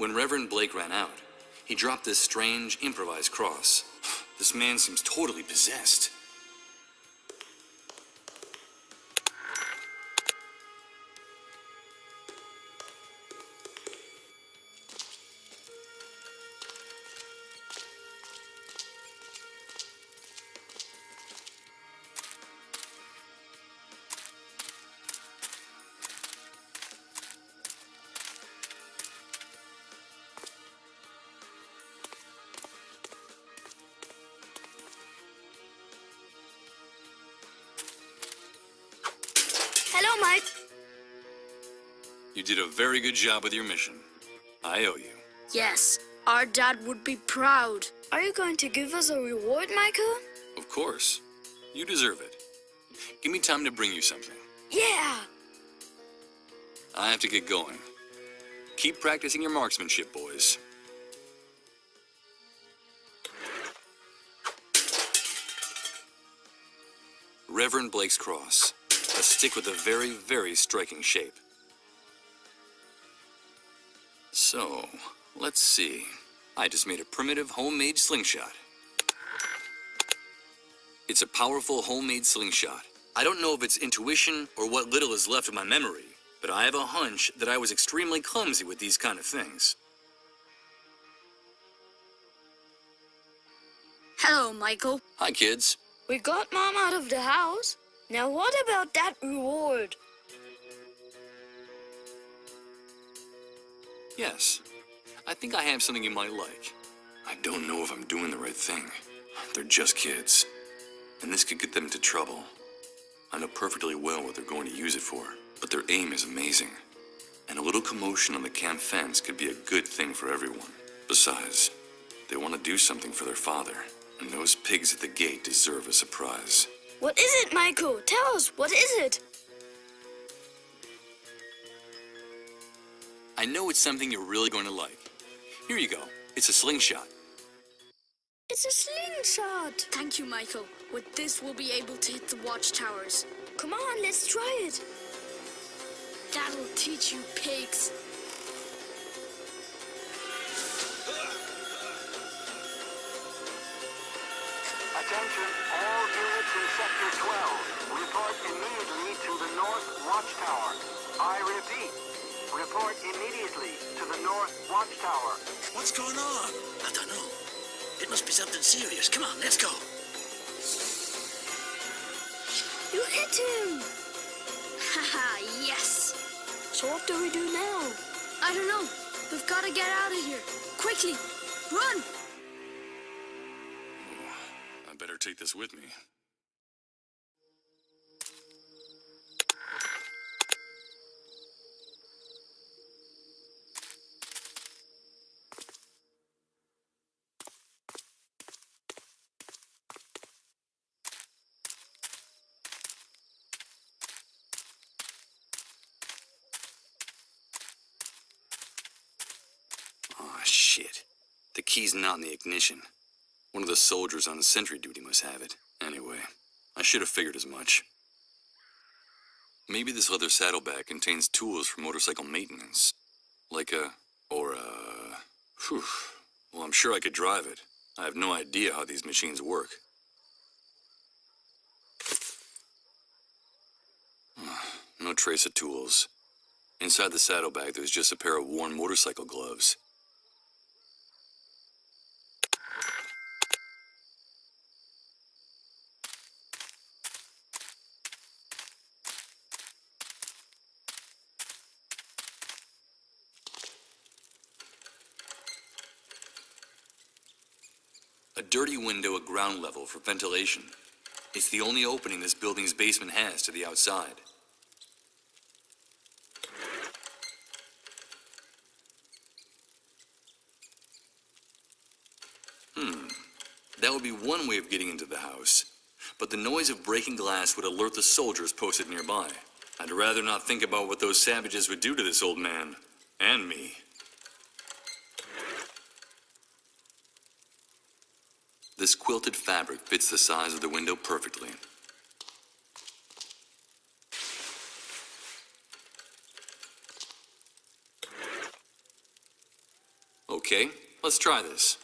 When Reverend Blake ran out, he dropped this strange, improvised cross. This man seems totally possessed. Hello, Mike. You did a very good job with your mission. I owe you. Yes, our dad would be proud. Are you going to give us a reward, Michael? Of course. You deserve it. Give me time to bring you something. Yeah! I have to get going. Keep practicing your marksmanship, boys. Reverend Blake's cross. A stick with a very, very striking shape. So, let's see. I just made a primitive homemade slingshot. It's a powerful homemade slingshot. I don't know if it's intuition or what little is left of my memory, but I have a hunch that I was extremely clumsy with these kind of things. Hello, Michael. Hi, kids. We got Mom out of the house. Now what about that reward? Yes, I think I have something you might like. I don't know if I'm doing the right thing. They're just kids, and this could get them into trouble. I know perfectly well what they're going to use it for, but their aim is amazing. And a little commotion on the camp fence could be a good thing for everyone. Besides, they want to do something for their father, and those pigs at the gate deserve a surprise. What is it, Michael? Tell us, what is it? I know it's something you're really going to like. Here you go. It's a slingshot. It's a slingshot. Thank you, Michael. With this, we'll be able to hit the watchtowers. Come on, let's try it. That'll teach you pigs. Attention, all units in Sector 12. Report immediately to the North Watchtower. I repeat, report immediately to the North Watchtower. What's going on? I don't know. It must be something serious. Come on, let's go. You hit him. Haha, yes. So what do we do now? I don't know. We've got to get out of here. Quickly, run. I better take this with me. Oh, shit. The key's not in the ignition. One of the soldiers on sentry duty must have it. Anyway, I should have figured as much. Maybe this leather saddlebag contains tools for motorcycle maintenance. Well, I'm sure I could drive it. I have no idea how these machines work. No trace of tools. Inside the saddlebag, there's just a pair of worn motorcycle gloves. A dirty window at ground level for ventilation. It's the only opening this building's basement has to the outside. That would be one way of getting into the house, but the noise of breaking glass would alert the soldiers posted nearby. I'd rather not think about what those savages would do to this old man, and me. This quilted fabric fits the size of the window perfectly. Okay, let's try this.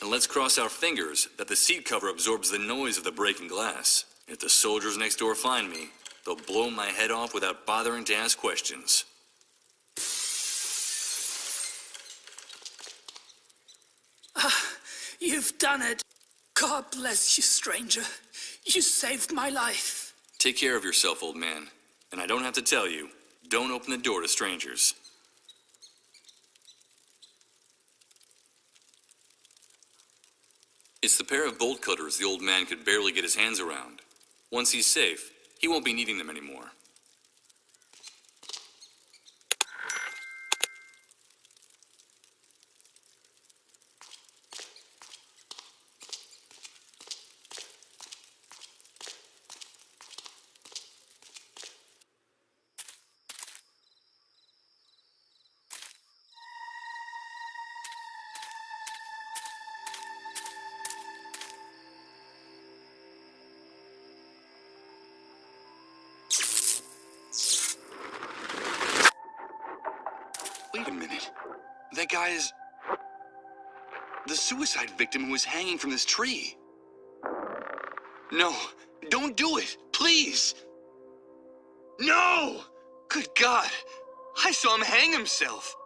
And let's cross our fingers that the seat cover absorbs the noise of the breaking glass. If the soldiers next door find me, they'll blow my head off without bothering to ask questions. You've done it. God bless you, stranger. You saved my life. Take care of yourself, old man. And I don't have to tell you, don't open the door to strangers. It's the pair of bolt cutters the old man could barely get his hands around. Once he's safe, he won't be needing them anymore. Wait a minute. That guy is... the suicide victim who was hanging from this tree. No, don't do it, please. No! Good God, I saw him hang himself.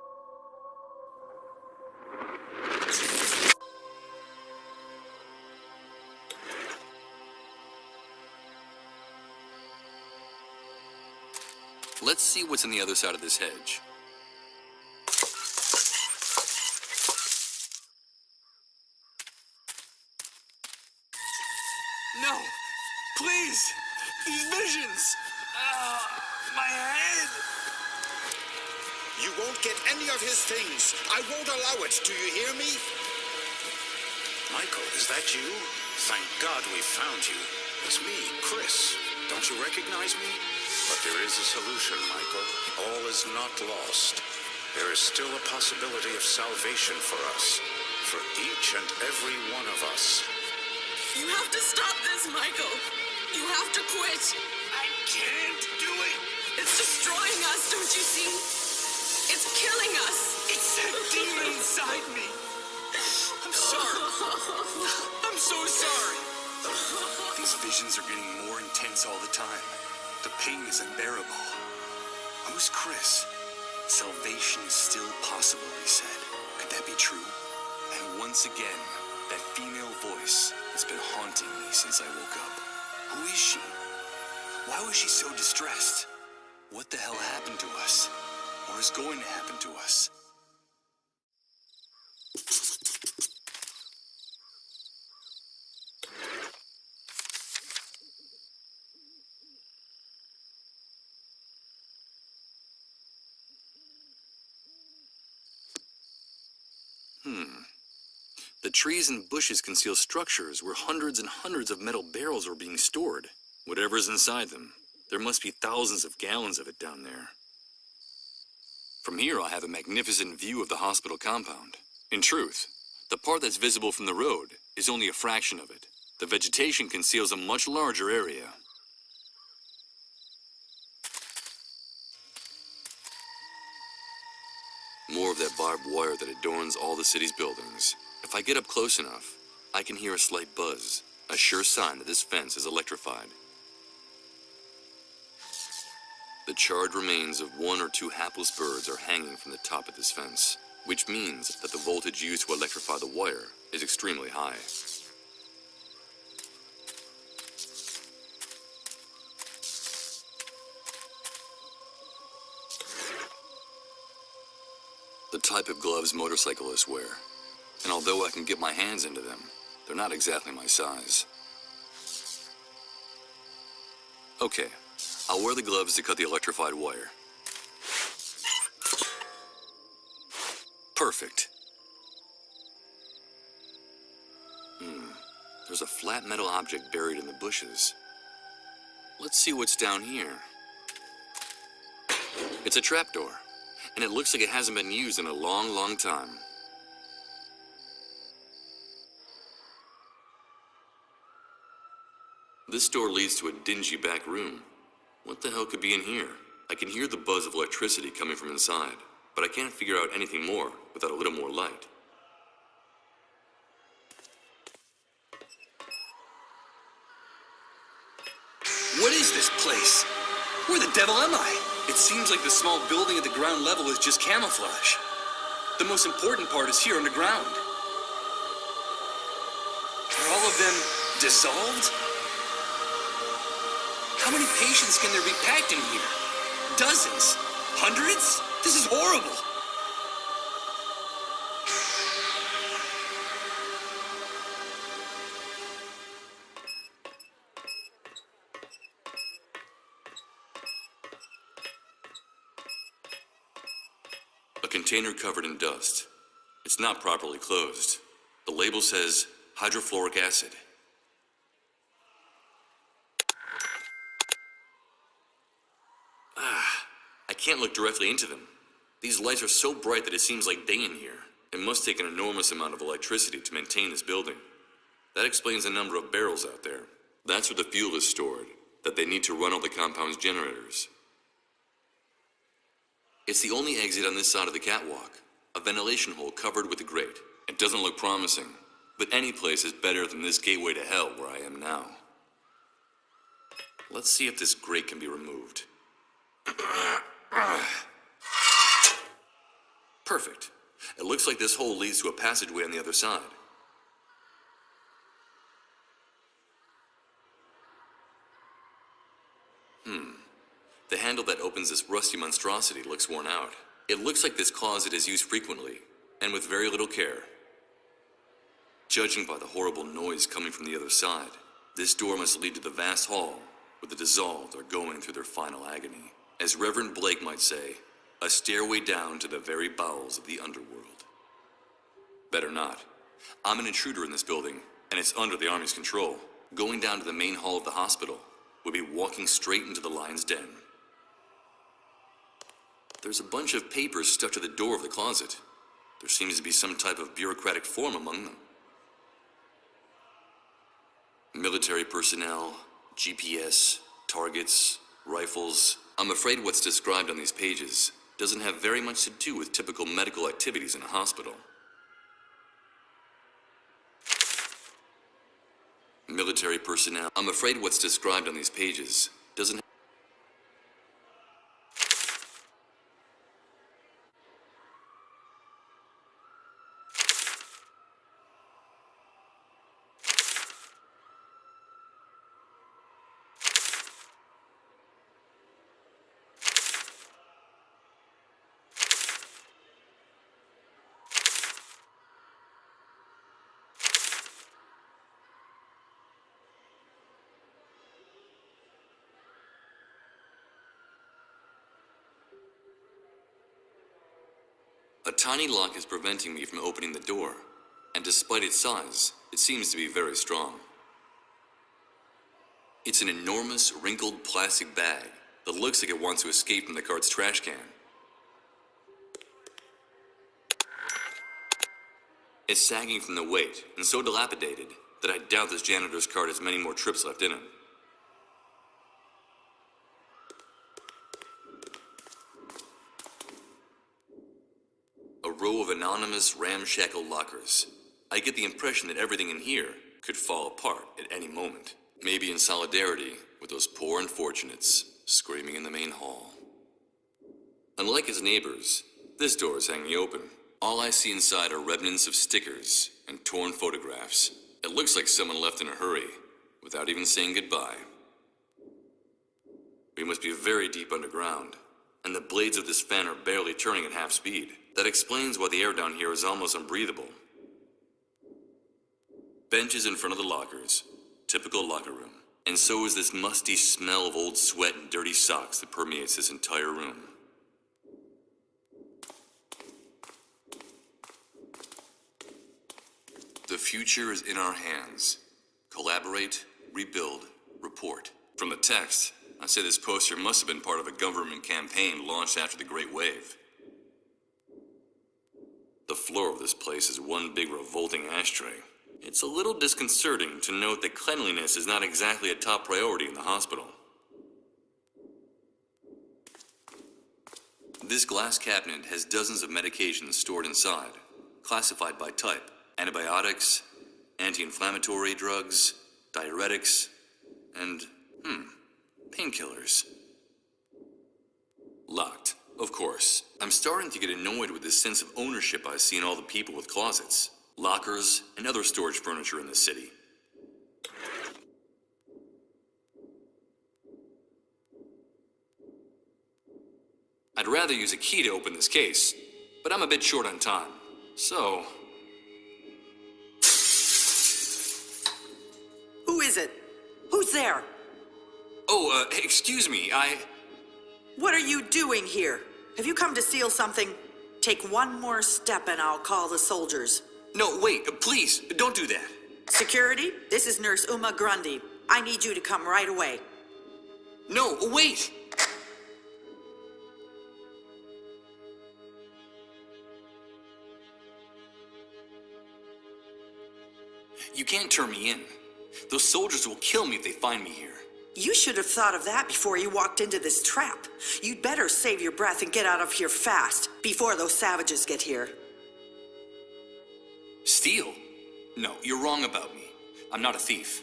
Let's see what's on the other side of this hedge. No, please, these visions. My head. You won't get any of his things. I won't allow it. Do you hear me? Michael, is that you? Thank God we found you. It's me, Chris. Don't you recognize me? But there is a solution, Michael. All is not lost. There is still a possibility of salvation for us. For each and every one of us. You have to stop this, Michael. You have to quit. I can't do it. It's destroying us, don't you see? It's killing us. It's that demon inside me. I'm sorry. I'm so sorry. These visions are getting more intense all the time. The pain is unbearable. Who's Chris? Salvation is still possible, he said. Could that be true? And once again, that female voice has been haunting me since I woke up. Who is she? Why was she so distressed? What the hell happened to us? Or is going to happen to us? The trees and bushes conceal structures where hundreds and hundreds of metal barrels are being stored. Whatever's inside them, there must be thousands of gallons of it down there. From here, I'll have a magnificent view of the hospital compound. In truth, the part that's visible from the road is only a fraction of it. The vegetation conceals a much larger area. More of that barbed wire that adorns all the city's buildings. If I get up close enough, I can hear a slight buzz, a sure sign that this fence is electrified. The charred remains of one or two hapless birds are hanging from the top of this fence, which means that the voltage used to electrify the wire is extremely high. The type of gloves motorcyclists wear. And although I can get my hands into them, they're not exactly my size. Okay, I'll wear the gloves to cut the electrified wire. Perfect. There's a flat metal object buried in the bushes. Let's see what's down here. It's a trapdoor, and it looks like it hasn't been used in a long, long time. This door leads to a dingy back room. What the hell could be in here? I can hear the buzz of electricity coming from inside. but I can't figure out anything more without a little more light. What is this place? Where the devil am I? It seems like the small building at the ground level is just camouflage. The most important part is here underground. Are all of them dissolved? How many patients can there be packed in here? Dozens? Hundreds? This is horrible. A container covered in dust. It's not properly closed. The label says hydrofluoric acid. I can't look directly into them. These lights are so bright that it seems like day in here. It must take an enormous amount of electricity to maintain this building. That explains the number of barrels out there. That's where the fuel is stored, that they need to run all the compound's generators. It's the only exit on this side of the catwalk, a ventilation hole covered with a grate. It doesn't look promising, but any place is better than this gateway to hell where I am now. Let's see if this grate can be removed. Perfect. It looks like this hole leads to a passageway on the other side. The handle that opens this rusty monstrosity looks worn out. It looks like this closet is used frequently, and with very little care. Judging by the horrible noise coming from the other side, this door must lead to the vast hall where the dissolved are going through their final agony. As Reverend Blake might say, a stairway down to the very bowels of the underworld. Better not. I'm an intruder in this building, and it's under the Army's control. Going down to the main hall of the hospital would be walking straight into the lion's den. There's a bunch of papers stuck to the door of the closet. There seems to be some type of bureaucratic form among them. Military personnel, GPS, targets, rifles. I'm afraid what's described on these pages doesn't have very much to do with typical medical activities in a hospital. Military personnel. I'm afraid what's described on these pages doesn't. A tiny lock is preventing me from opening the door, and despite its size, it seems to be very strong. It's an enormous, wrinkled plastic bag that looks like it wants to escape from the cart's trash can. It's sagging from the weight, and so dilapidated that I doubt this janitor's cart has many more trips left in it. A row of anonymous, ramshackle lockers. I get the impression that everything in here could fall apart at any moment. Maybe in solidarity with those poor unfortunates screaming in the main hall. Unlike his neighbors, this door is hanging open. All I see inside are remnants of stickers and torn photographs. It looks like someone left in a hurry, without even saying goodbye. We must be very deep underground, and the blades of this fan are barely turning at half speed. That explains why the air down here is almost unbreathable. Benches in front of the lockers, typical locker room. And so is this musty smell of old sweat and dirty socks that permeates this entire room. The future is in our hands. Collaborate, rebuild, report. From the text, I say this poster must have been part of a government campaign launched after the Great Wave. The floor of this place is one big revolting ashtray. It's a little disconcerting to note that cleanliness is not exactly a top priority in the hospital. This glass cabinet has dozens of medications stored inside, classified by type. Antibiotics, anti-inflammatory drugs, diuretics, and, painkillers. Locked, of course. I'm starting to get annoyed with this sense of ownership I see in all the people with closets, lockers, and other storage furniture in the city. I'd rather use a key to open this case, but I'm a bit short on time. So... Who is it? Who's there? Oh, excuse me, What are you doing here? Have you come to steal something? Take one more step and I'll call the soldiers. No, wait, please, don't do that. Security, this is Nurse Uma Grundy. I need you to come right away. No, wait! You can't turn me in. Those soldiers will kill me if they find me here. You should have thought of that before you walked into this trap. You'd better save your breath and get out of here fast, before those savages get here. Steal? No, you're wrong about me. I'm not a thief.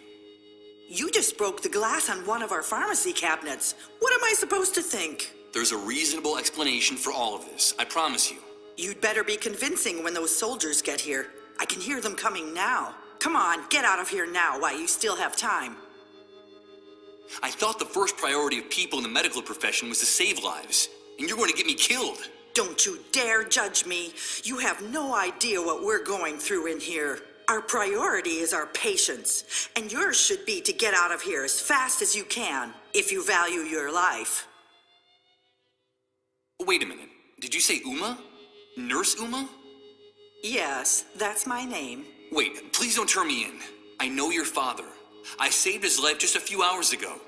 You just broke the glass on one of our pharmacy cabinets. What am I supposed to think? There's a reasonable explanation for all of this, I promise you. You'd better be convincing when those soldiers get here. I can hear them coming now. Come on, get out of here now while you still have time. I thought the first priority of people in the medical profession was to save lives, and you're going to get me killed. Don't you dare judge me. You have no idea what we're going through in here. Our priority is our patients, and yours should be to get out of here as fast as you can, if you value your life. Wait a minute, did you say Uma? Nurse Uma? Yes, that's my name. Wait, please don't turn me in. I know your father. I saved his life just a few hours ago.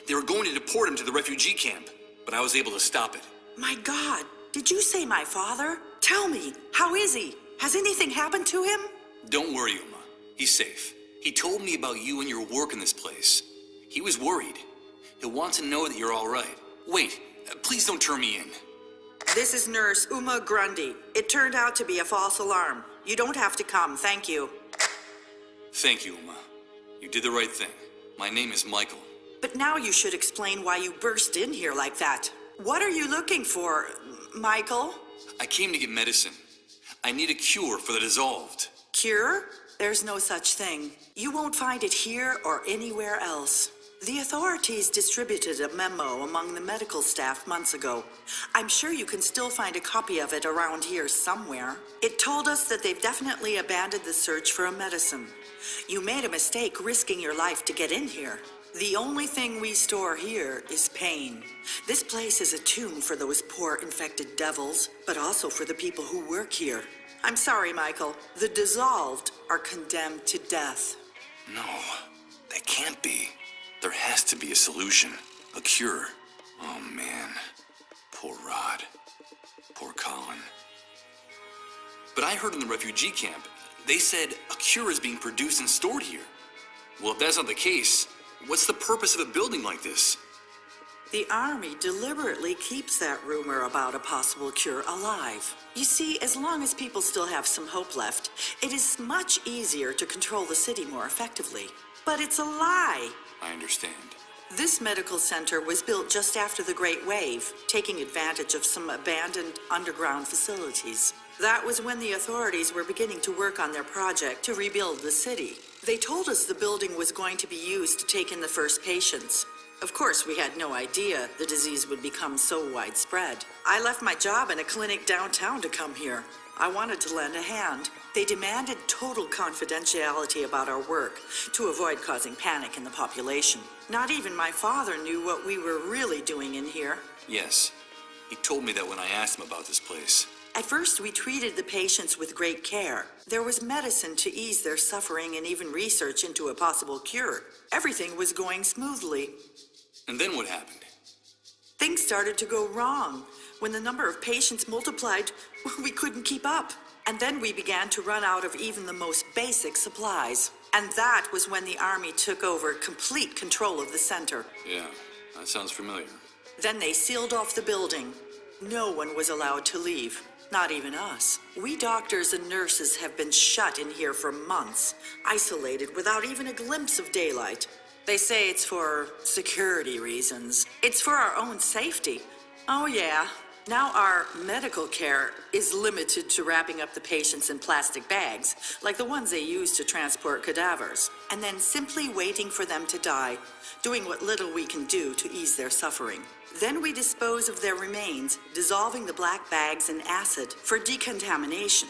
They were going to deport him to the refugee camp, but I was able to stop it. My God, did you say my father? Tell me, how is he? Has anything happened to him? Don't worry, Uma. He's safe. He told me about you and your work in this place. He was worried. He'll want to know that you're all right. Wait, please don't turn me in. This is Nurse Uma Grundy. It turned out to be a false alarm. You don't have to come, thank you. Thank you, Uma. You did the right thing. My name is Michael. But now you should explain why you burst in here like that. What are you looking for, Michael? I came to get medicine. I need a cure for the dissolved. Cure? There's no such thing. You won't find it here or anywhere else. The authorities distributed a memo among the medical staff months ago. I'm sure you can still find a copy of it around here somewhere. It told us that they've definitely abandoned the search for a medicine. You made a mistake risking your life to get in here. The only thing we store here is pain. This place is a tomb for those poor infected devils, but also for the people who work here. I'm sorry, Michael. The dissolved are condemned to death. No, that can't be. There has to be a solution, a cure. Oh man, poor Rod, poor Colin. But I heard in the refugee camp, they said a cure is being produced and stored here. Well, if that's not the case, what's the purpose of a building like this? The Army deliberately keeps that rumor about a possible cure alive. You see, as long as people still have some hope left, it is much easier to control the city more effectively. But it's a lie. I understand. This medical center was built just after the Great Wave, taking advantage of some abandoned underground facilities. That was when the authorities were beginning to work on their project to rebuild the city. They told us the building was going to be used to take in the first patients. Of course, we had no idea the disease would become so widespread. I left my job in a clinic downtown to come here. I wanted to lend a hand. They demanded total confidentiality about our work to avoid causing panic in the population. Not even my father knew what we were really doing in here. Yes, he told me that when I asked him about this place. At first, we treated the patients with great care. There was medicine to ease their suffering and even research into a possible cure. Everything was going smoothly. And then what happened? Things started to go wrong. When the number of patients multiplied, we couldn't keep up. And then we began to run out of even the most basic supplies. And that was when the Army took over complete control of the center. Yeah, that sounds familiar. Then they sealed off the building. No one was allowed to leave, not even us. We doctors and nurses have been shut in here for months, isolated without even a glimpse of daylight. They say it's for security reasons. It's for our own safety. Oh yeah, now our medical care is limited to wrapping up the patients in plastic bags, like the ones they use to transport cadavers, and then simply waiting for them to die, doing what little we can do to ease their suffering. Then we dispose of their remains, dissolving the black bags in acid for decontamination.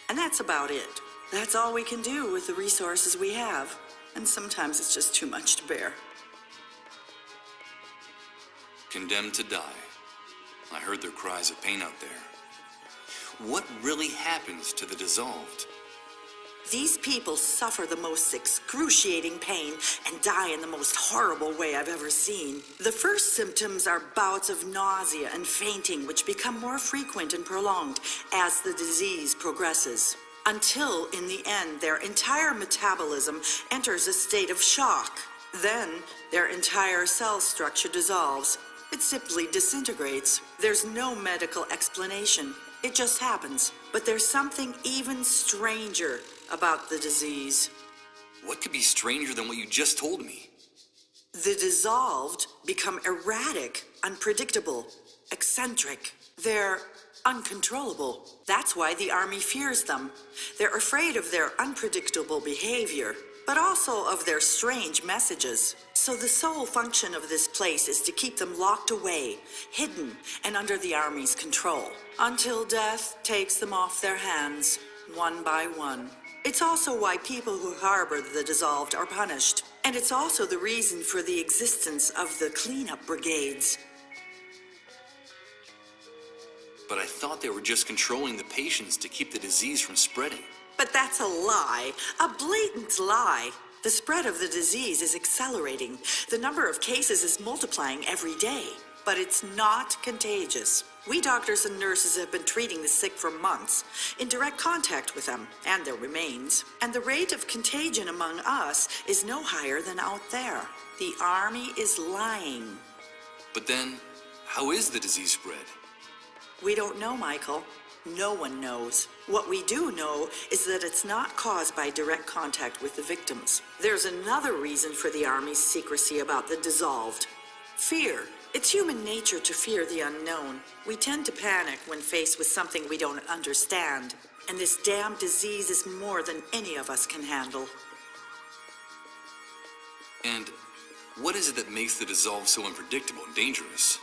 And that's about it. That's all we can do with the resources we have. And sometimes it's just too much to bear. Condemned to die. I heard their cries of pain out there. What really happens to the dissolved? These people suffer the most excruciating pain and die in the most horrible way I've ever seen. The first symptoms are bouts of nausea and fainting, which become more frequent and prolonged as the disease progresses, until in the end their entire metabolism enters a state of shock. Then their entire cell structure dissolves. It simply disintegrates. There's no medical explanation. It just happens. But there's something even stranger about the disease. What could be stranger than what you just told me? The dissolved become erratic, unpredictable, eccentric. They're uncontrollable. That's why the army fears them. They're afraid of their unpredictable behavior, but also of their strange messages. So the sole function of this place is to keep them locked away, hidden, and under the army's control, until death takes them off their hands, one by one. It's also why people who harbor the dissolved are punished. And it's also the reason for the existence of the cleanup brigades. But I thought they were just controlling the patients to keep the disease from spreading. But that's a lie, a blatant lie. The spread of the disease is accelerating. The number of cases is multiplying every day. But it's not contagious. We doctors and nurses have been treating the sick for months, in direct contact with them and their remains. And the rate of contagion among us is no higher than out there. The army is lying. But then, how is the disease spread? We don't know, Michael. No one knows. What we do know is that it's not caused by direct contact with the victims. There's another reason for the Army's secrecy about the dissolved. Fear. It's human nature to fear the unknown. We tend to panic when faced with something we don't understand. And this damn disease is more than any of us can handle. And what is it that makes the dissolved so unpredictable and dangerous?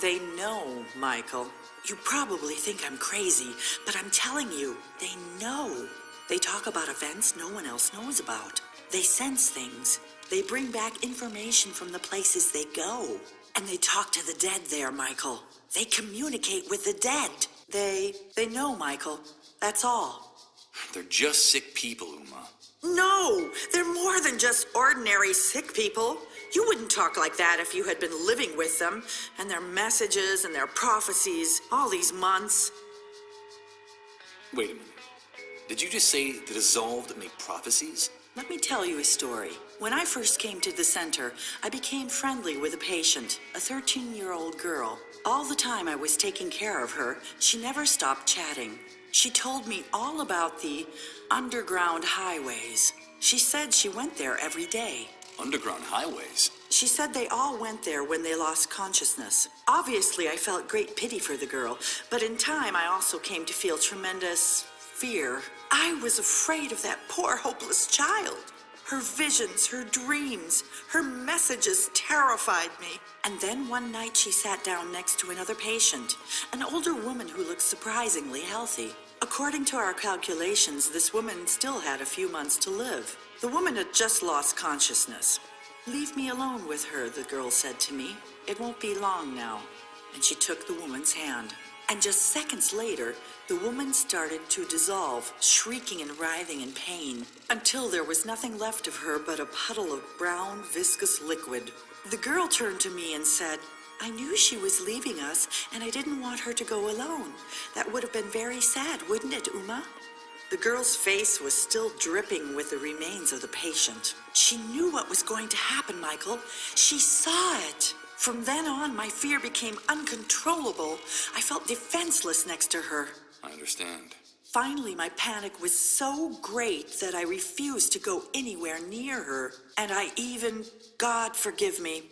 They know, Michael. You probably think I'm crazy, but I'm telling you, they know. They talk about events no one else knows about. They sense things. They bring back information from the places they go. And they talk to the dead there, Michael. They communicate with the dead. They know, Michael. That's all. They're just sick people, Uma. No, they're more than just ordinary sick people. You wouldn't talk like that if you had been living with them, and their messages and their prophecies all these months. Wait a minute. Did you just say the dissolved make prophecies? Let me tell you a story. When I first came to the center, I became friendly with a patient, a 13-year-old girl. All the time I was taking care of her, she never stopped chatting. She told me all about the underground highways. She said she went there every day. Underground highways? She said they all went there when they lost consciousness. Obviously, I felt great pity for the girl, but in time I also came to feel tremendous fear. I was afraid of that poor, hopeless child. Her visions, her dreams, her messages terrified me. And then one night she sat down next to another patient, an older woman who looked surprisingly healthy. According to our calculations, this woman still had a few months to live. The woman had just lost consciousness. "Leave me alone with her," the girl said to me. "It won't be long now." And she took the woman's hand. And just seconds later, the woman started to dissolve, shrieking and writhing in pain, until there was nothing left of her but a puddle of brown, viscous liquid. The girl turned to me and said, "I knew she was leaving us, and I didn't want her to go alone. That would have been very sad, wouldn't it, Uma?" The girl's face was still dripping with the remains of the patient. She knew what was going to happen, Michael. She saw it. From then on, my fear became uncontrollable. I felt defenseless next to her. I understand. Finally, my panic was so great that I refused to go anywhere near her. And I even, God forgive me,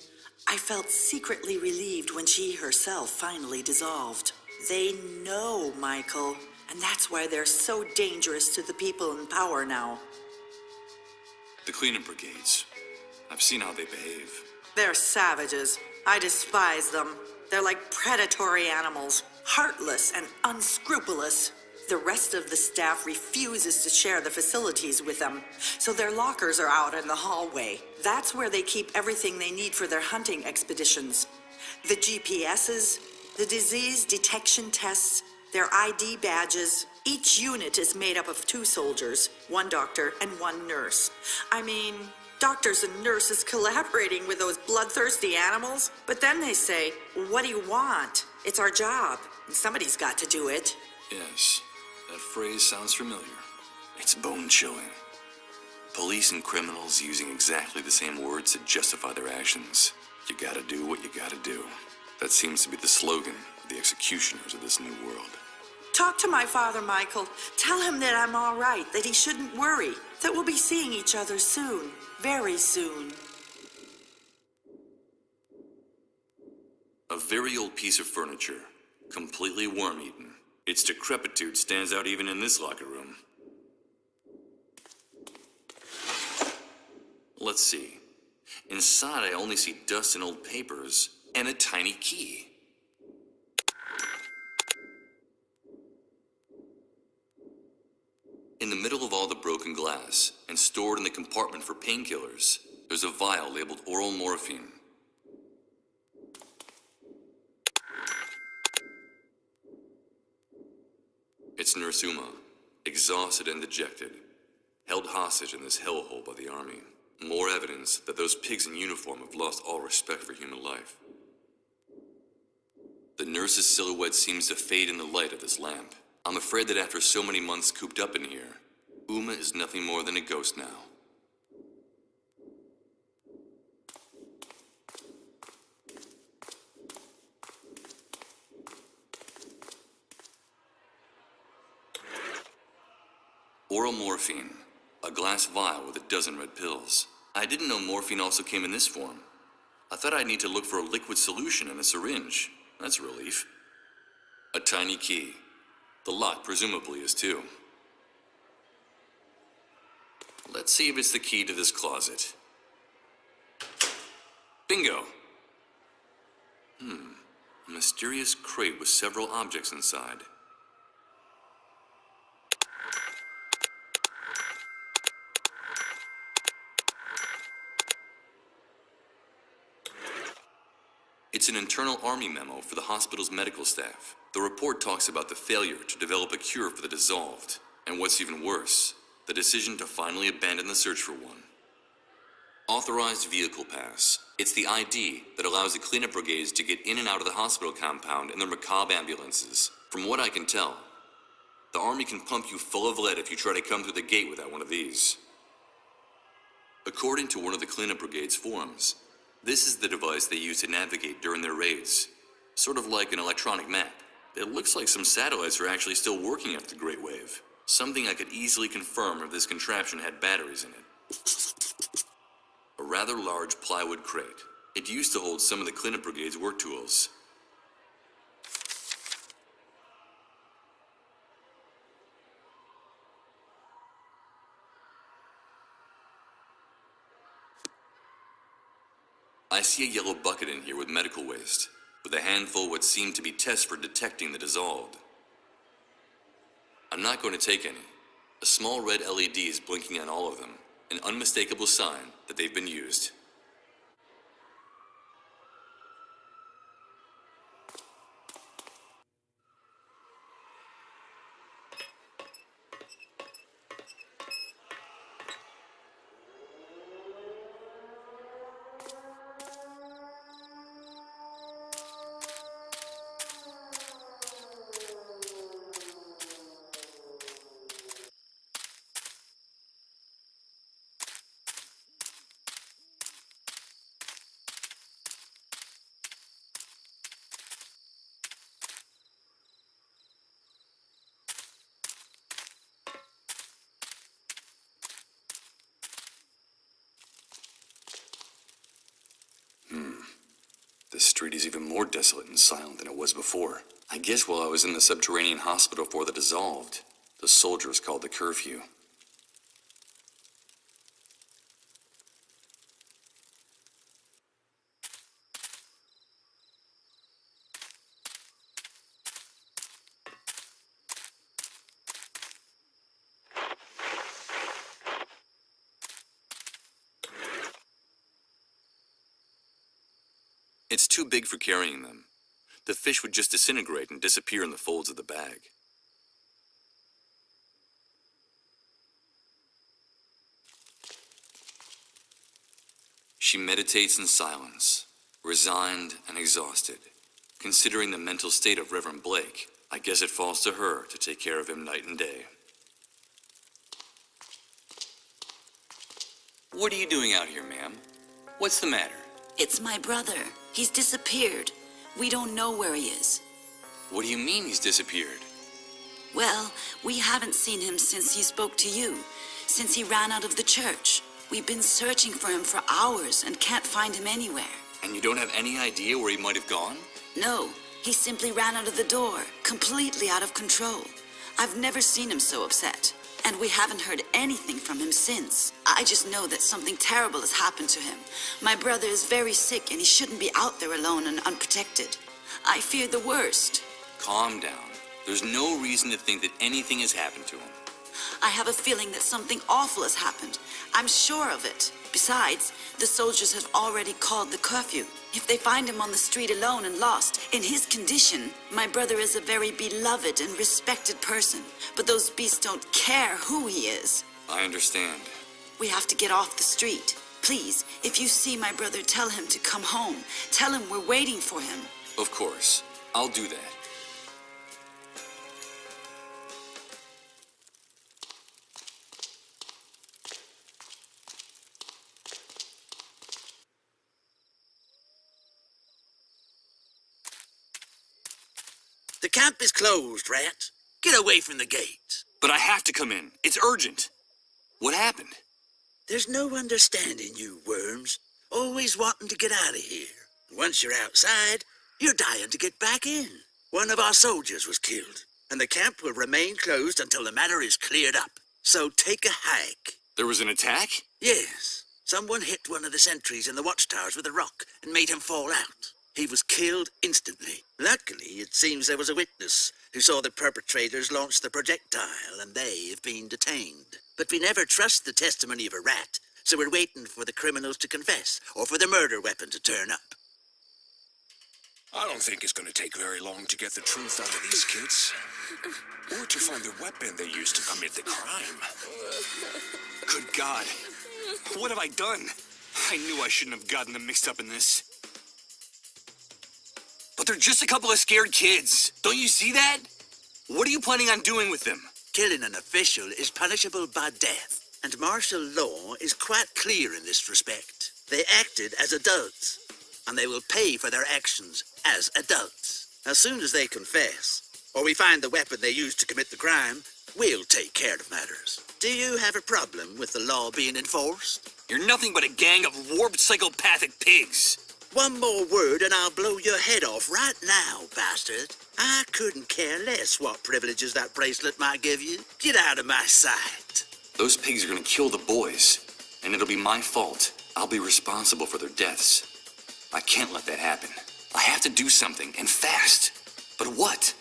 I felt secretly relieved when she herself finally dissolved. They know, Michael, and that's why they're so dangerous to the people in power now. The cleanup brigades. I've seen how they behave. They're savages. I despise them. They're like predatory animals, heartless and unscrupulous. The rest of the staff refuses to share the facilities with them, so their lockers are out in the hallway. That's where they keep everything they need for their hunting expeditions. The GPSs, the disease detection tests, their ID badges. Each unit is made up of 2 soldiers, 1 doctor and 1 nurse. I mean, doctors and nurses collaborating with those bloodthirsty animals. But then they say, what do you want? It's our job, and somebody's got to do it. Yes, that phrase sounds familiar. It's bone-chilling. Police and criminals using exactly the same words to justify their actions. You gotta do what you gotta do. That seems to be the slogan of the executioners of this new world. Talk to my father, Michael. Tell him that I'm all right, that he shouldn't worry, that we'll be seeing each other soon, very soon. A very old piece of furniture, completely worm-eaten. Its decrepitude stands out even in this locker room. Let's see. Inside, I only see dust and old papers, and a tiny key. In the middle of all the broken glass, and stored in the compartment for painkillers, there's a vial labeled oral morphine. It's Nurse Uma, exhausted and dejected, held hostage in this hellhole by the army. More evidence that those pigs in uniform have lost all respect for human life. The nurse's silhouette seems to fade in the light of this lamp. I'm afraid that after so many months cooped up in here, Uma is nothing more than a ghost now. Oral morphine, a glass vial with a dozen red pills. I didn't know morphine also came in this form. I thought I'd need to look for a liquid solution in a syringe. That's a relief. A tiny key. The lock presumably is too. Let's see if it's the key to this closet. Bingo! A mysterious crate with several objects inside. It's an internal Army memo for the hospital's medical staff. The report talks about the failure to develop a cure for the dissolved, and what's even worse, the decision to finally abandon the search for one. Authorized vehicle pass. It's the ID that allows the cleanup brigades to get in and out of the hospital compound in their macabre ambulances. From what I can tell, the Army can pump you full of lead if you try to come through the gate without one of these. According to one of the cleanup brigade's forums, this is the device they use to navigate during their raids. Sort of like an electronic map. It looks like some satellites are actually still working after the Great Wave. Something I could easily confirm if this contraption had batteries in it. A rather large plywood crate. It used to hold some of the cleanup brigade's work tools. I see a yellow bucket in here with medical waste, with a handful of what seem to be tests for detecting the dissolved. I'm not going to take any. A small red LED is blinking on all of them, an unmistakable sign that they've been used. desolate and silent than it was before. I guess while I was in the subterranean hospital before they dissolved, the soldiers called the curfew. It's too big for carrying them. The fish would just disintegrate and disappear in the folds of the bag. She meditates in silence, resigned and exhausted. Considering the mental state of Reverend Blake, I guess it falls to her to take care of him night and day. What are you doing out here, ma'am? What's the matter? It's my brother. He's disappeared. We don't know where he is. What do you mean he's disappeared? Well, we haven't seen him since he spoke to you, since he ran out of the church. We've been searching for him for hours and can't find him anywhere. And you don't have any idea where he might have gone? No, he simply ran out of the door, completely out of control. I've never seen him so upset, and we haven't heard anything from him since. I just know that something terrible has happened to him. My brother is very sick and he shouldn't be out there alone and unprotected. I fear the worst. Calm down. There's no reason to think that anything has happened to him. I have a feeling that something awful has happened. I'm sure of it. Besides, the soldiers have already called the curfew. If they find him on the street alone and lost, in his condition, my brother is a very beloved and respected person. But those beasts don't care who he is. I understand. We have to get off the street. Please, if you see my brother, tell him to come home. Tell him we're waiting for him. Of course. I'll do that. The camp is closed, Rat. Get away from the gate. But I have to come in. It's urgent. What happened? There's no understanding you worms. Always wanting to get out of here. Once you're outside, you're dying to get back in. One of our soldiers was killed, and the camp will remain closed until the matter is cleared up. So take a hike. There was an attack? Yes. Someone hit one of the sentries in the watchtowers with a rock and made him fall out. He was killed instantly. Luckily, it seems there was a witness who saw the perpetrators launch the projectile, and they have been detained. But we never trust the testimony of a rat, so we're waiting for the criminals to confess, or for the murder weapon to turn up. I don't think it's going to take very long to get the truth out of these kids. Or to find the weapon they used to commit the crime. Good God. What have I done? I knew I shouldn't have gotten them mixed up in this. But they're just a couple of scared kids. Don't you see that? What are you planning on doing with them? Killing an official is punishable by death, and martial law is quite clear in this respect. They acted as adults, and they will pay for their actions as adults. As soon as they confess, or we find the weapon they used to commit the crime, we'll take care of matters. Do you have a problem with the law being enforced? You're nothing but a gang of warped psychopathic pigs. One more word and I'll blow your head off right now, bastard. I couldn't care less what privileges that bracelet might give you. Get out of my sight. Those pigs are gonna kill the boys, and it'll be my fault. I'll be responsible for their deaths. I can't let that happen. I have to do something, and fast. But what?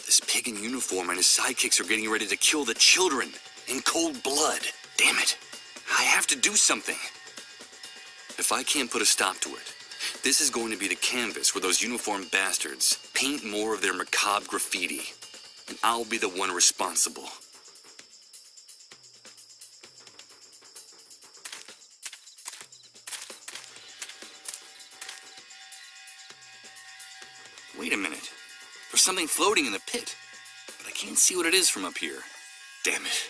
This pig in uniform and his sidekicks are getting ready to kill the children in cold blood. Damn it. I have to do something. If I can't put a stop to it, this is going to be the canvas where those uniformed bastards paint more of their macabre graffiti. And I'll be the one responsible. Wait a minute. There's something floating in the pit, but I can't see what it is from up here. Damn it.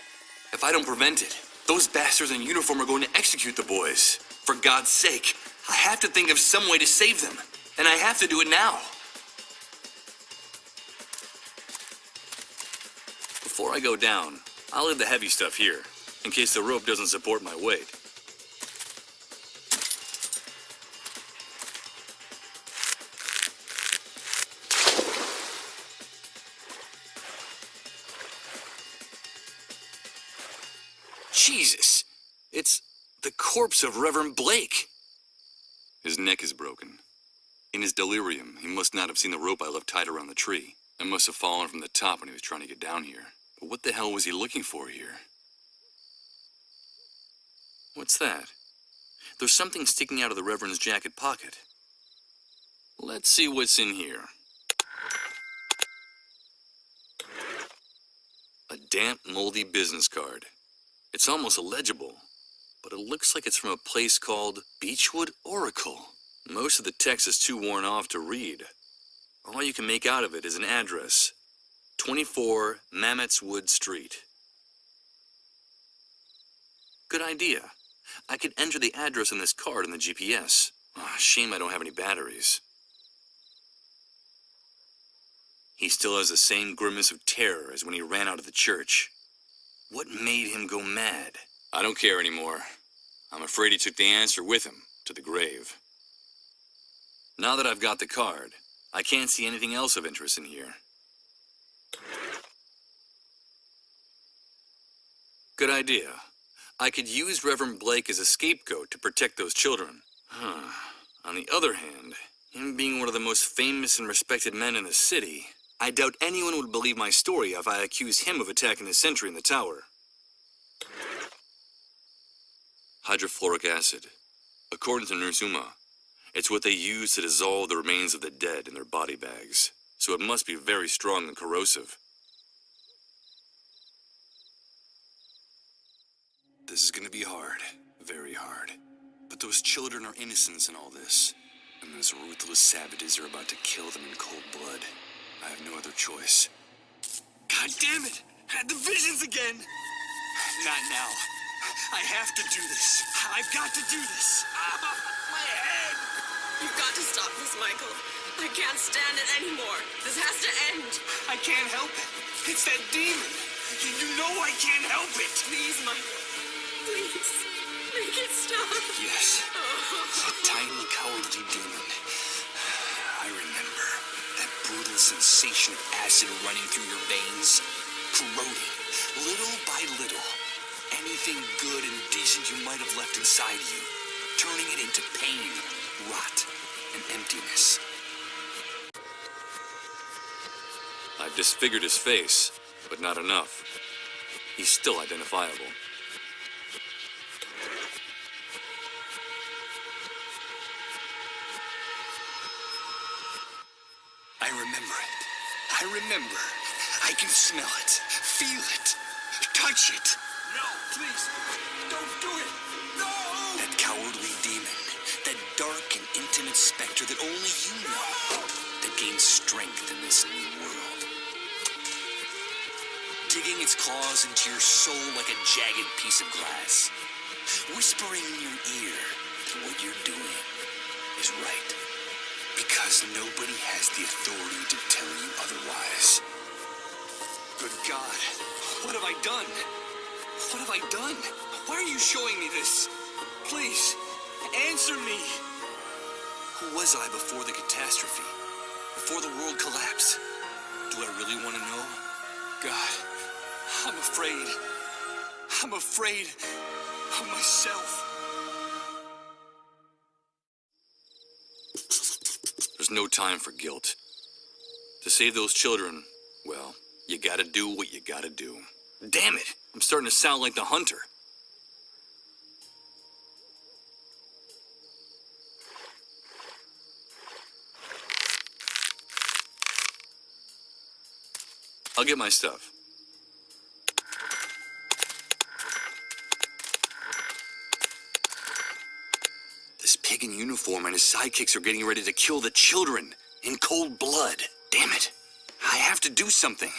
If I don't prevent it, those bastards in uniform are going to execute the boys. For God's sake, I have to think of some way to save them. And I have to do it now. Before I go down, I'll leave the heavy stuff here, in case the rope doesn't support my weight. Jesus! It's the corpse of Reverend Blake! His neck is broken. In his delirium, he must not have seen the rope I left tied around the tree. It must have fallen from the top when he was trying to get down here. But what the hell was he looking for here? What's that? There's something sticking out of the Reverend's jacket pocket. Let's see what's in here. A damp, moldy business card. It's almost illegible, but it looks like it's from a place called Beechwood Oracle. Most of the text is too worn off to read. All you can make out of it is an address. 24 Mammoth's Wood Street. Good idea. I could enter the address on this card in the GPS. Shame I don't have any batteries. He still has the same grimace of terror as when he ran out of the church. What made him go mad? I don't care anymore. I'm afraid he took the answer with him to the grave. Now that I've got the card, I can't see anything else of interest in here. Good idea. I could use Reverend Blake as a scapegoat to protect those children. On the other hand, him being one of the most famous and respected men in the city, I doubt anyone would believe my story if I accused him of attacking the sentry in the tower. Hydrofluoric acid. According to Nurse Uma, it's what they use to dissolve the remains of the dead in their body bags, so it must be very strong and corrosive. This is gonna be hard, very hard. But those children are innocents in all this, and those ruthless savages are about to kill them in cold blood. I have no other choice. God damn it! Had the visions again! Not now. I have to do this. I've got to do this. My head! You've got to stop this, Michael. I can't stand it anymore. This has to end. I can't help it. It's that demon. You know I can't help it. Please, Michael. Please. Make it stop. Yes. That tiny cowardly demon. I remember. That brutal sensation of acid running through your veins. Corroding, little by little, anything good and decent you might have left inside you. Turning it into pain, rot, and emptiness. I've disfigured his face, but not enough. He's still identifiable. I remember it. I remember. I can smell it, feel it, touch it. No, please, don't do it. No! That cowardly demon, that dark and intimate specter that only you know, that gains strength in this new world. Digging its claws into your soul like a jagged piece of glass. Whispering in your ear that what you're doing is right. Because nobody has the authority to tell you otherwise. Good God, what have I done? What have I done? Why are you showing me this? Please, answer me. Who was I before the catastrophe? Before the world collapsed? Do I really want to know? God, I'm afraid. I'm afraid of myself. There's no time for guilt. To save those children, well, you gotta do what you gotta do. Damn it! I'm starting to sound like the hunter. I'll get my stuff. This pig in uniform and his sidekicks are getting ready to kill the children in cold blood. Damn it. I have to do something.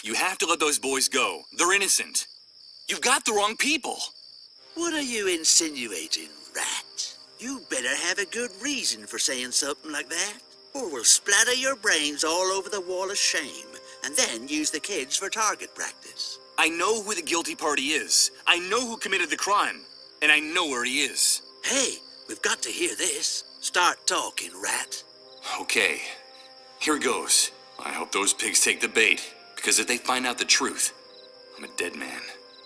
You have to let those boys go. They're innocent. You've got the wrong people. What are you insinuating, rat? You better have a good reason for saying something like that, or we'll splatter your brains all over the wall of shame, and then use the kids for target practice. I know who the guilty party is. I know who committed the crime. And I know where he is. Hey, we've got to hear this. Start talking, rat. Okay, here goes. I hope those pigs take the bait, because if they find out the truth, I'm a dead man.